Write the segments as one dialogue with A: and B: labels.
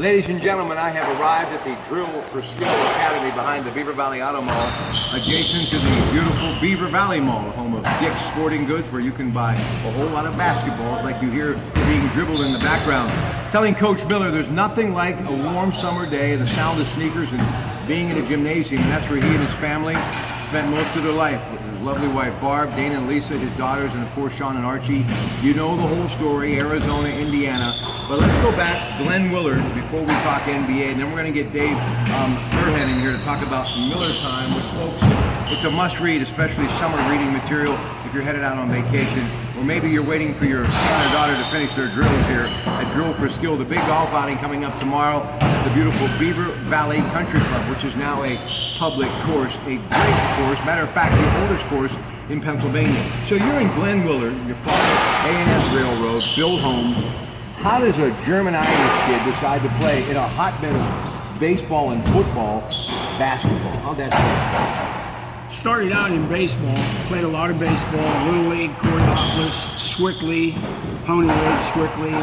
A: Ladies and gentlemen, I have arrived at the Drill for Skill Academy behind the Beaver Valley Auto Mall, adjacent to the beautiful Beaver Valley Mall, home of Dick's Sporting Goods, where you can buy a whole lot of basketballs like you hear being dribbled in the background. Telling Coach Miller there's nothing like a warm summer day, the sound of sneakers, and being in a gymnasium, and that's where he and his family spent most of their life with his lovely wife Barb, Dana and Lisa, his daughters, and of course Sean and Archie. You know the whole story, Arizona, Indiana. But let's go back, Glenn Willard, before we talk NBA, and then we're going to get Dave Burhead in here to talk about Miller Time, which, folks, it's a must-read, especially summer reading material if you're headed out on vacation, or maybe you're waiting for your son or daughter to finish their drills here at Drill for Skill, the big golf outing coming up tomorrow at the beautiful Beaver Valley Country Club, which is now a public course, a great course, matter of fact, the oldest course in Pennsylvania. So you're in Glenn Willard, your father, A&S Railroad, Bill Holmes. How does a German-Irish kid decide to play in a hotbed of baseball and football, basketball? How'd that start?
B: Started out in baseball, played a lot of baseball, Little League, Coriopolis, Swickley, Ponywood, Swickley,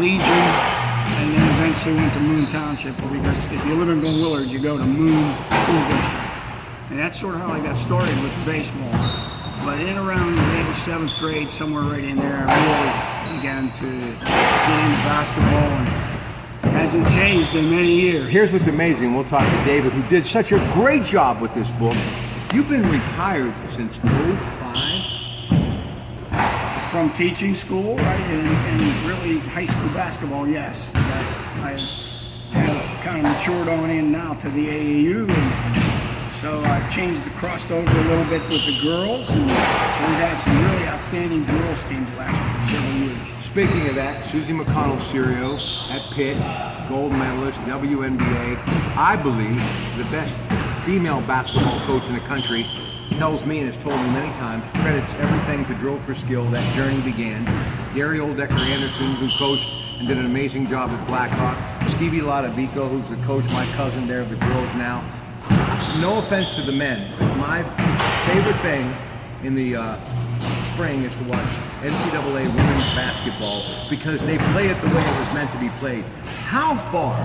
B: Legion, and then eventually went to Moon Township, because if you live in Glen Willard, you go to Moon School District. And that's sort of how I got started with baseball. But in around maybe 7th grade, somewhere right in there, I really began to get into basketball, and it hasn't changed in many years.
A: Here's what's amazing. We'll talk to David, who did such a great job with this book. You've been retired since '05?
B: From teaching school, right, and really high school basketball, yes. But I have kind of matured on in now to the AAU, and so I've crossed over a little bit with the girls, and so we've had some really outstanding girls teams last several years.
A: Speaking of that, Susie McConnell-Serio at Pitt, gold medalist, WNBA, I believe the best female basketball coach in the country, tells me, and has told me many times, credits everything to Drill for Skill. That journey began. Gary Oldecker Anderson, who coached and did an amazing job at Blackhawk. Stevie Lodovico, who's the coach, my cousin there of the girls now. No offense to the men, but my favorite thing in the spring is to watch NCAA women's basketball, because they play it the way it was meant to be played. How far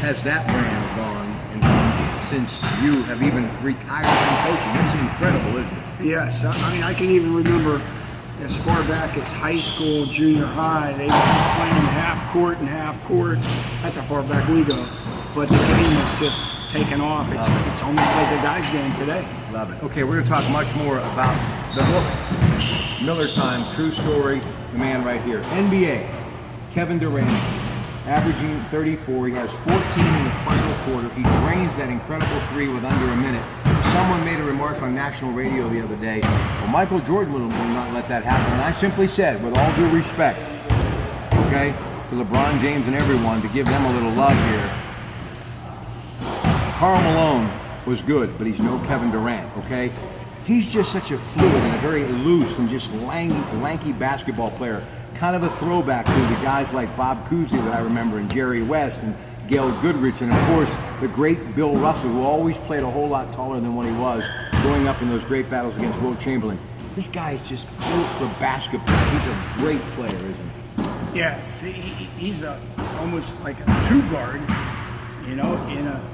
A: has that brand gone since you have even retired from coaching? It's incredible, isn't it?
B: Yes, I mean, I can even remember as far back as high school, junior high, they were playing half court and half court. That's how far back we go. But the game has just taken off. It's almost like a guy's game today.
A: Love it. Okay, we're going to talk much more about the book, Miller Time, true story, the man right here. NBA, Kevin Durant, averaging 34. He has 14 in the final quarter. He drains that incredible three with under a minute. Someone made a remark on national radio the other day, well, Michael Jordan will not let that happen. And I simply said, with all due respect, okay, to LeBron James and everyone, to give them a little love here, Karl Malone was good, but he's no Kevin Durant, okay? He's just such a fluid and a very loose and just lanky basketball player. Kind of a throwback to the guys like Bob Cousy that I remember, and Jerry West and Gail Goodrich, and of course the great Bill Russell, who always played a whole lot taller than what he was, going up in those great battles against Wilt Chamberlain. This guy is just built for basketball. He's a great player, isn't he?
B: Yes, he's almost like a two guard, you know,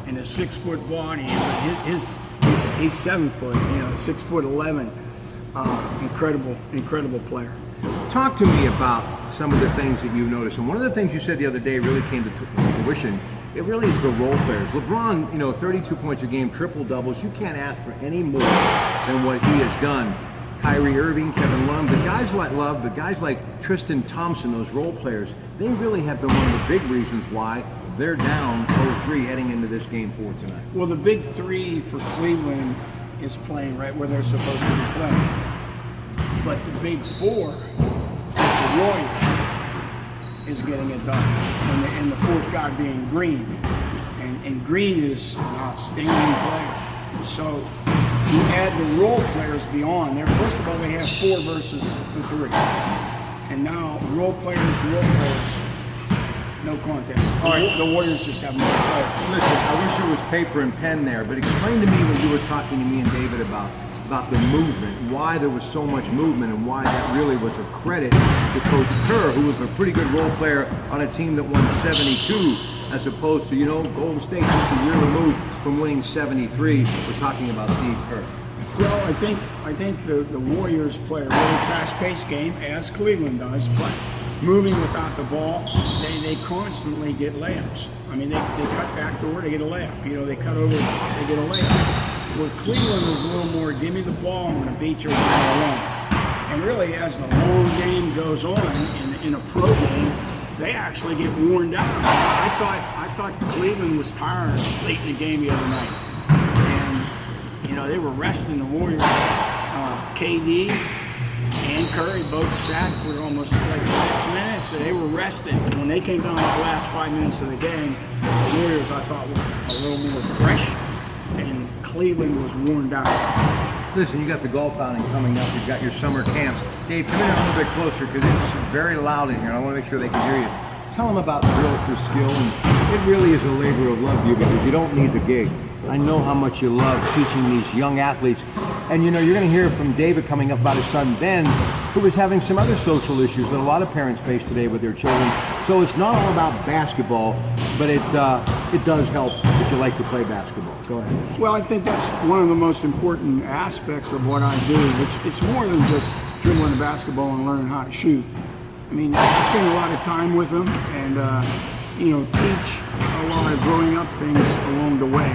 B: in a 6 foot body. But he's 7 foot, you know, 6'11". Incredible player.
A: Talk to me about some of the things that you've noticed. And one of the things you said the other day really came to fruition. It really is the role players. LeBron, you know, 32 points a game, triple doubles. You can't ask for any more than what he has done. Kyrie Irving, Kevin Love, the guys like Love, the guys like Tristan Thompson, those role players, they really have been one of the big reasons why they're down 0-3 heading into this game 4 tonight.
B: Well, the big three for Cleveland is playing right where they're supposed to be playing. But the big four, the Warriors, is getting it done. And the fourth guy being Green. And Green is an outstanding player. So you add the role players beyond there. First of all, they have 4 versus the 3. And now role players, no contest. All right, the Warriors just have no players.
A: Listen, I wish there was paper and pen there, but explain to me what you were talking to me and David about the movement, why there was so much movement, and why that really was a credit to Coach Kerr, who was a pretty good role player on a team that won 72 as opposed to, Golden State just a year removed from winning 73. We're talking about Steve Kerr.
B: Well, I think the Warriors play a really fast-paced game, as Cleveland does, but moving without the ball, they constantly get layups. I mean, they cut back door, they get a layup. They cut over, they get a layup. Where Cleveland is a little more, give me the ball, I'm going to beat you one-on-one. And really, as the long game goes on in a pro game, they actually get worn down. I thought Cleveland was tired late in the game the other night. And, they were resting the Warriors. KD and Curry both sat for almost like 6 minutes, so they were rested. When they came down the last 5 minutes of the game, the Warriors, I thought, were a little more fresh, and Cleveland was worn down.
A: Listen, you got the golf outing coming up. You've got your summer camps. Dave, come in a little bit closer because it's very loud in here. I want to make sure they can hear you. Tell them about Drill for Skill. And it really is a labor of love to you because you don't need the gig. I know how much you love teaching these young athletes. And you're going to hear from David coming up about his son Ben, who is having some other social issues that a lot of parents face today with their children. So it's not all about basketball, but it does help if you like to play basketball. Go ahead.
B: Well, I think that's one of the most important aspects of what I do. It's more than just dribbling the basketball and learning how to shoot. I mean, I spend a lot of time with them and, teach a lot of growing up things along the way.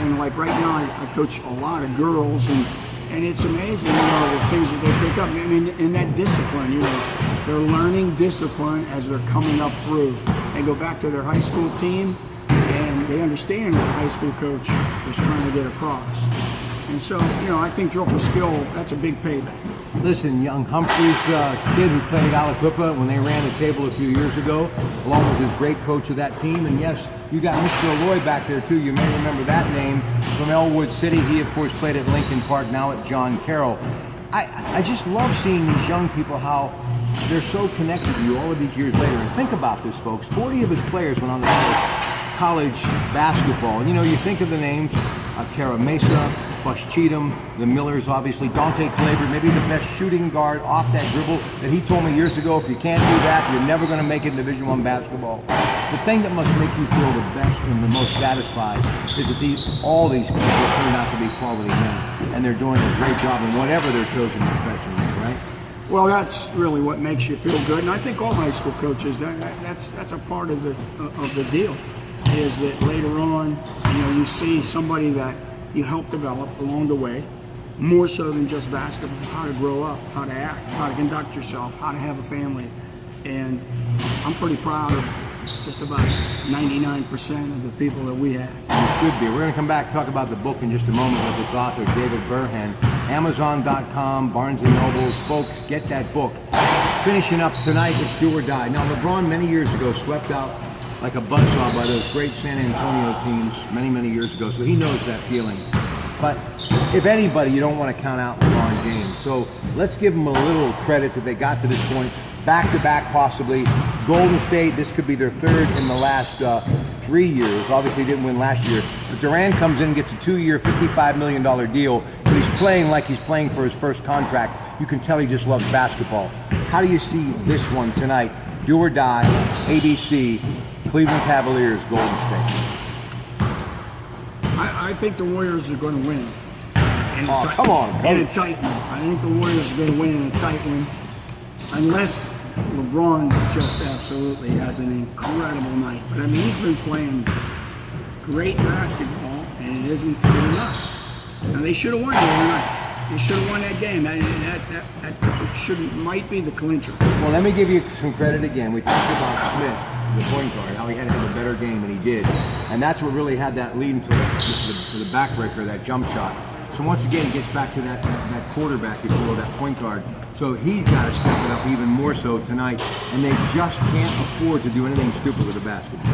B: And like right now, I coach a lot of girls, and it's amazing, the things that they pick up. I mean, in that discipline, they're learning discipline as they're coming up through. They go back to their high school team, and they understand what the high school coach is trying to get across. And so, I think Drill for Skill, that's a big payback.
A: Listen, young Humphrey's kid who played at Aliquippa when they ran the table a few years ago, along with his great coach of that team. And yes, you got Mr. Alloy back there too. You may remember that name from Elwood City. He, of course, played at Lincoln Park, now at John Carroll. I just love seeing these young people, how they're so connected to you all of these years later. And think about this, folks. 40 of his players went on to play college basketball. And, you think of the names, Kara Mesa, Flush Cheatham, the Millers, obviously, Dante Claver, maybe the best shooting guard off that dribble that he told me years ago, if you can't do that, you're never going to make it in Division I basketball. The thing that must make you feel the best and the most satisfied is that all these people turn out to be quality men, and they're doing a great job in whatever their chosen profession is, right?
B: Well, that's really what makes you feel good, and I think all high school coaches, that's a part of the deal, is that later on, you see somebody that you help develop along the way, more so than just basketball, how to grow up, how to act, how to conduct yourself, how to have a family. And I'm pretty proud of just about 99% of the people that we have.
A: You should be. We're going to come back and talk about the book in just a moment with its author, David Burhan. Amazon.com, Barnes & Nobles. Folks, get that book. Finishing up tonight with Do or Die. Now, LeBron many years ago swept out like a buzzsaw by those great San Antonio teams many, many years ago, so he knows that feeling. But if anybody, you don't want to count out LeBron James. So let's give them a little credit that they got to this point, back-to-back possibly. Golden State, this could be their third in the last 3 years. Obviously didn't win last year. But Durant comes in and gets a 2-year, $55 million deal, but he's playing like he's playing for his first contract. You can tell he just loves basketball. How do you see this one tonight? Do or Die, ABC, Cleveland Cavaliers, Golden State.
B: I think the Warriors are going to win.
A: Come on, coach.
B: In a tight one. I think the Warriors are going to win in a tight one, unless LeBron just absolutely has an incredible night. But I mean, he's been playing great basketball, and it isn't good enough. Now they should have won the other night. They should have won that game. That might be the clincher.
A: Well, let me give you some credit again. We talked about Smith, the point guard, how he had to have a better game than he did. And that's what really had that lead into the backbreaker, that jump shot. So once again, he gets back to that quarterback, if you will, that point guard. So he's got to step it up even more so tonight. And they just can't afford to do anything stupid with the basketball.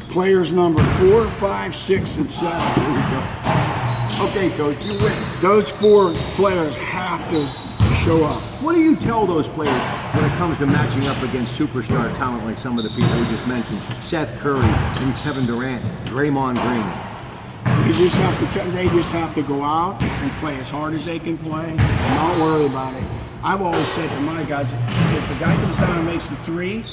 B: Players number 4, 5, 6, and 7.
A: Here we go. Okay, Coach, you win.
B: Those 4 players have to show up.
A: What do you tell those players when it comes to matching up against superstar talent like some of the people we just mentioned? Seth Curry and Kevin Durant, Draymond Green.
B: They just have to go out and play as hard as they can play and not worry about it. I've always said to my guys, if the guy comes down and makes the 3,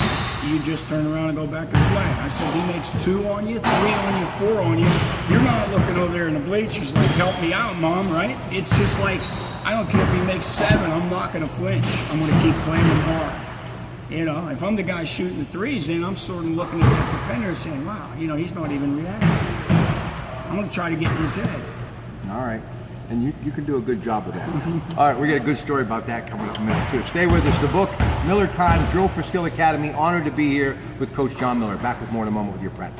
B: you just turn around and go back and play. I said, he makes 2 on you, 3 on you, 4 on you. You're not looking over there in the bleachers like, help me out, Mom, right? It's just like, I don't care if he makes 7, I'm not going to flinch. I'm going to keep playing him hard. You know, if I'm the guy shooting the 3s, then I'm sort of looking at that defender and saying, wow, you know, he's not even reacting. I'm going to try to get in his head.
A: All right. And you can do a good job of that. All right, we got a good story about that coming up in a minute, too. Stay with us. The book, Miller Time, Drill for Skill Academy. Honored to be here with Coach John Miller. Back with more in a moment with your Pratte.